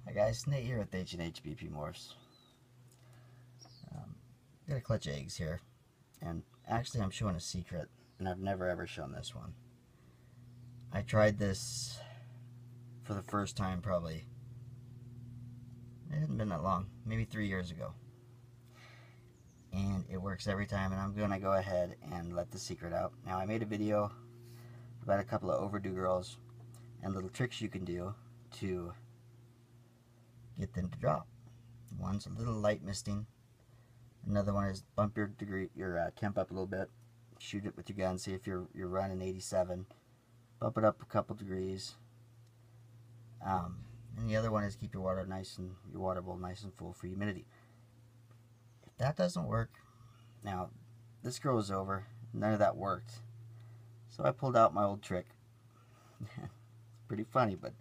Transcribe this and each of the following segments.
Hi guys, Nate here with H&Hbpmorphs. Got a clutch of eggs here, and actually I'm showing a secret, and I've never ever shown this one. I tried this for the first time probably, it hadn't been that long, maybe 3 years ago. And it works every time, and I'm going to go ahead and let the secret out. Now, I made a video about a couple of overdue girls and little tricks you can do to get them to drop. One's a little light misting. Another one is bump your temp up a little bit. Shoot it with your gun. See if you're running 87. Bump it up a couple degrees. And the other one is keep your water your water bowl nice and full for humidity. If that doesn't work, now this girl was over. None of that worked. So I pulled out my old trick. It's pretty funny, but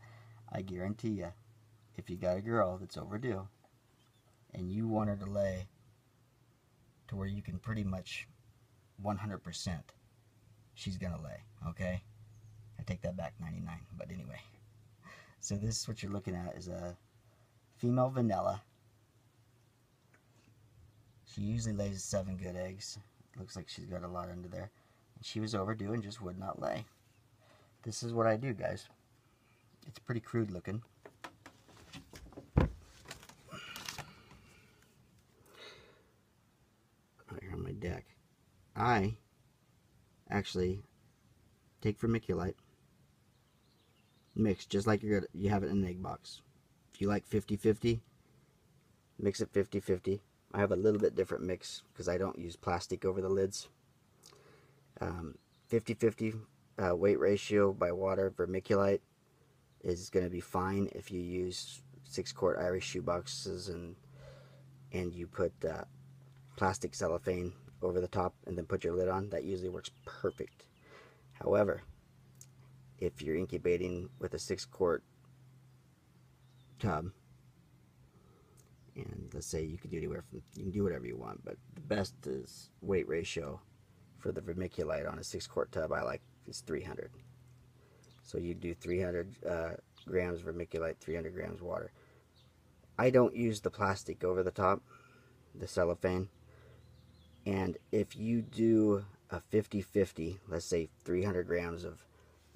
I guarantee you, if you got a girl that's overdue and you want her to lay to where you can pretty much 100%, she's gonna lay, okay? I take that back, 99, but anyway. So this is what you're looking at, is a female vanilla. She usually lays 7 good eggs. Looks like she's got a lot under there. And she was overdue and just would not lay. This is what I do, guys. It's pretty crude looking. Here on my deck, I actually take vermiculite, mix just like you have it in an egg box. If you like 50-50, mix it 50-50. I have a little bit different mix because I don't use plastic over the lids. 50-50 weight ratio by water vermiculite is going to be fine if you use 6-quart Irish shoe boxes and you put plastic cellophane over the top and then put your lid on. That usually works perfect. However, if you're incubating with a 6-quart tub, and let's say you could do anywhere from, you can do whatever you want, but the best is weight ratio for the vermiculite on a 6-quart tub I like is 300. So you do 300 grams vermiculite, 300 grams water. I don't use the plastic over the top, the cellophane. And if you do a 50-50, let's say 300 grams of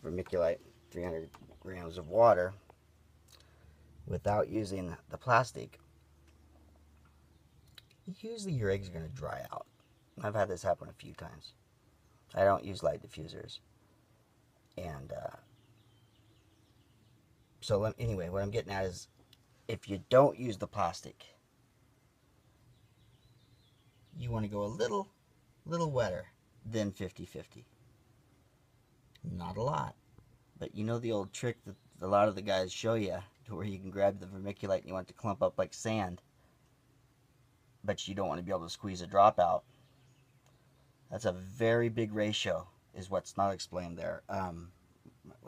vermiculite, 300 grams of water, without using the plastic, usually your eggs are going to dry out. I've had this happen a few times. I don't use light diffusers. And so anyway, what I'm getting at is, if you don't use the plastic, you want to go a little wetter than 50-50. Not a lot, but you know the old trick that a lot of the guys show you, to where you can grab the vermiculite and you want it to clump up like sand, but you don't want to be able to squeeze a drop out. That's a very big ratio, is what's not explained there. I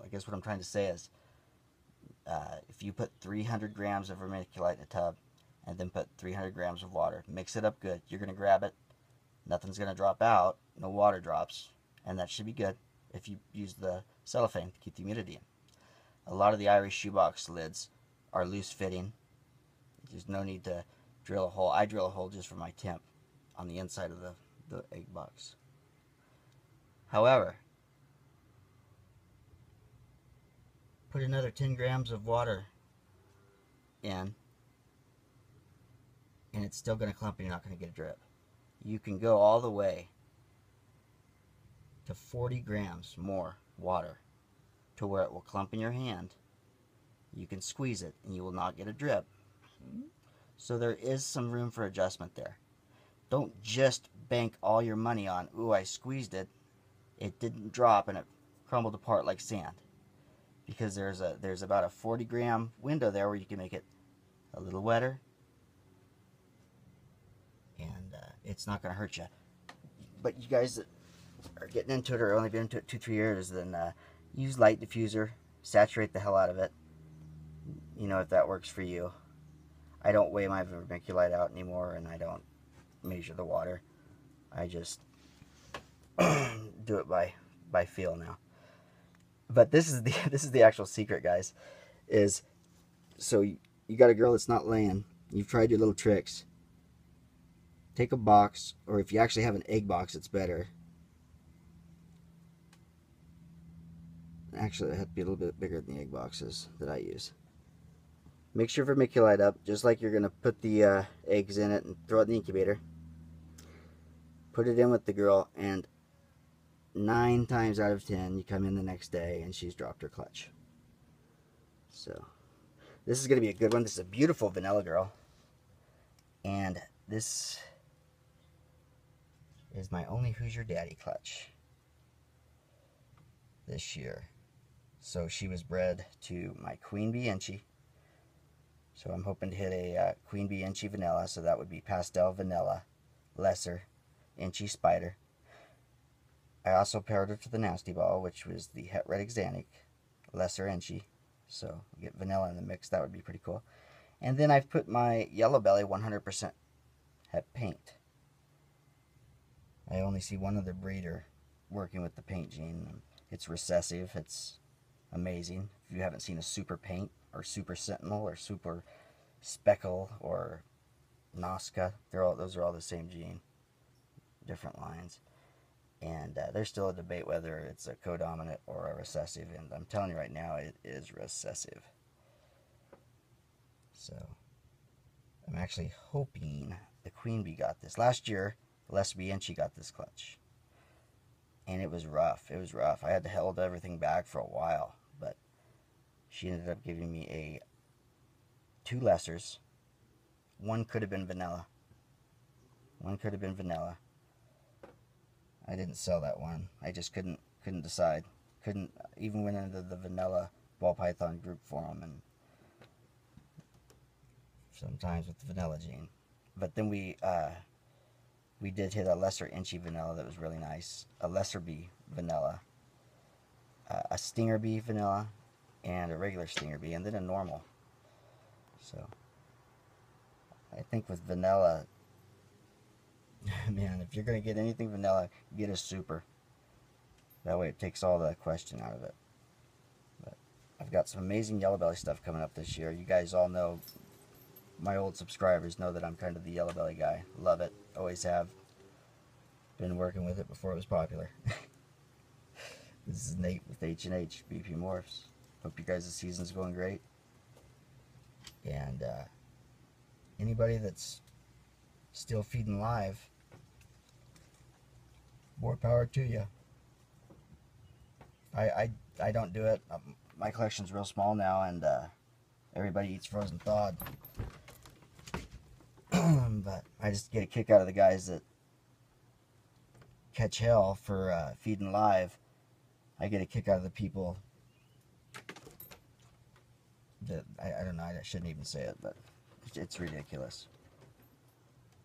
guess what I'm trying to say is, if you put 300 grams of vermiculite in a tub and then put 300 grams of water, mix it up good, you're going to grab it, nothing's going to drop out, no water drops, and that should be good if you use the cellophane to keep the humidity in. A lot of the Irish shoebox lids are loose fitting. There's no need to drill a hole. I drill a hole just for my temp on the inside of the egg box. However, put another 10 grams of water in, and it's still going to clump and you're not going to get a drip. You can go all the way to 40 grams more water to where it will clump in your hand. You can squeeze it and you will not get a drip. So there is some room for adjustment there. Don't just bank all your money on, ooh, I squeezed it, it didn't drop and it crumbled apart like sand. Because there's about a 40 gram window there where you can make it a little wetter, and it's not going to hurt you. But you guys that are getting into it or only been into it 2-3 years, then use light diffuser, saturate the hell out of it. You know, if that works for you. I don't weigh my vermiculite out anymore, and I don't measure the water. I just do it by feel now. But this is the actual secret, guys. Is so you got a girl that's not laying, you've tried your little tricks, take a box, or if you actually have an egg box, it's better. Actually, it had to be a little bit bigger than the egg boxes that I use. Mix your vermiculite up, just like you're going to put the eggs in it and throw it in the incubator. Put it in with the girl, and 9 times out of 10, you come in the next day and she's dropped her clutch. So, this is going to be a good one. This is a beautiful vanilla girl. And this is my only Who's Your Daddy clutch this year. So she was bred to my Queen Bee Inchie. So I'm hoping to hit a Queen Bee Inchie vanilla. So that would be pastel vanilla, lesser, Inchie spider. I also paired her to the Nasty Ball, which was the Het Red Exanic, lesser Inchie. So we get vanilla in the mix. That would be pretty cool. And then I've put my Yellow Belly 100% Het Paint. I only see one other breeder working with the paint gene. It's recessive. It's amazing. If you haven't seen a Super Paint or Super Sentinel or Super Speckle or Nazca, those are all the same gene, different lines. And there's still a debate whether it's a codominant or a recessive, and I'm telling you right now, it is recessive. So I'm actually hoping the Queen Bee got this. Last year, Les Bee Inchie got this clutch. And it was rough. It was rough. I had to hold everything back for a while. But she ended up giving me 2 lessers. One could have been vanilla. One could have been vanilla. I didn't sell that one. I just couldn't decide. Even went into the vanilla ball python group forum and sometimes with the vanilla gene. But then we did hit a lesser Inchie vanilla that was really nice, a lesser bee vanilla, a stinger bee vanilla, and a regular stinger bee, and then a normal. So I think with vanilla, man, if you're going to get anything vanilla, get a super. That way it takes all the question out of it. But I've got some amazing Yellow Belly stuff coming up this year. You guys all know, my old subscribers know that I'm kind of the Yellow Belly guy. Love it. Always have. Been working with it before it was popular. This is Nate with H&Hbpmorphs. Hope you guys' season's going great. And anybody that's still feeding live, more power to you. I don't do it. My collection's real small now, and everybody eats frozen thawed. But I just get a kick out of the guys that catch hell for feeding live. I get a kick out of the people that, I don't know, I shouldn't even say it, but it's ridiculous.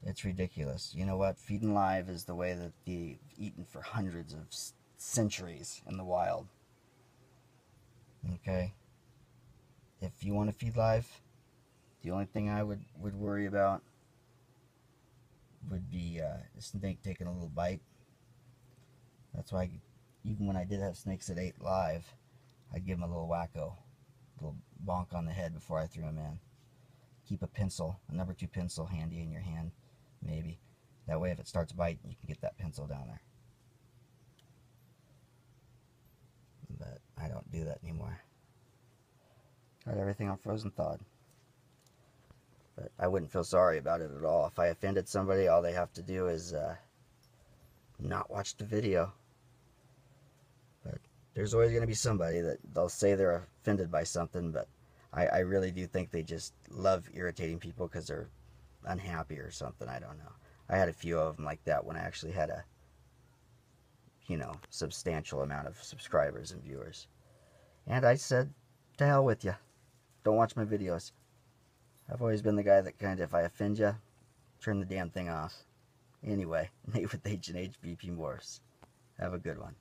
It's ridiculous. You know what? Feeding live is the way that they've eaten for hundreds of centuries in the wild. Okay? If you want to feed live, the only thing I would worry about would be a snake taking a little bite. That's why, even when I did have snakes that ate live, I'd give them a little wacko, a little bonk on the head before I threw them in. Keep a pencil, a number 2 pencil handy in your hand, maybe. That way if it starts biting, you can get that pencil down there. But I don't do that anymore. Got everything on frozen thawed. But I wouldn't feel sorry about it at all. If I offended somebody, all they have to do is not watch the video. But there's always going to be somebody that they'll say they're offended by something, but I really do think they just love irritating people because they're unhappy or something. I don't know. I had a few of them like that when I actually had a, substantial amount of subscribers and viewers. And I said, to hell with you. Don't watch my videos. I've always been the guy that if I offend you, turn the damn thing off. Anyway, Nate with H&Hbpmorphs. Have a good one.